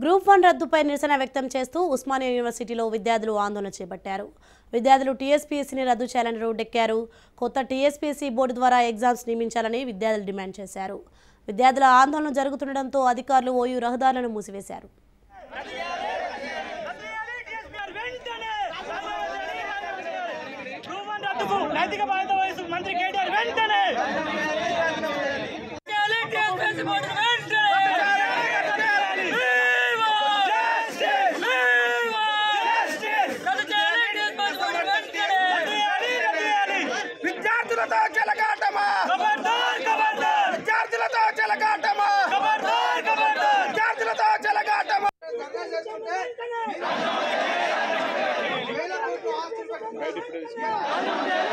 Group 1 రద్దుపై నిరసన వ్యక్తం చేస్తూ ఉస్మానియా యూనివర్సిటీలో విద్యార్థులు ఆందోళన చేపట్టారు. విద్యార్థులు టీఎస్పీఎస్సీని రద్దు చేయాలని రోడ్డెక్కారు. కొత్త టీఎస్పీఎస్సీ బోర్డు ద్వారా ఎగ్జామ్స్ నియమించాలని విద్యార్థులు డిమాండ్ చేశారు. విద్యార్థుల ఆందోళన జరుగుతుండటంతో అధికారులు ఓయూ రహదారులను మూసివేశారు. విద్యార్థులతో చెలగాటమా విద్యార్థులతో చెలగాటమా విద్యార్థులతో చెలగాటమా బయట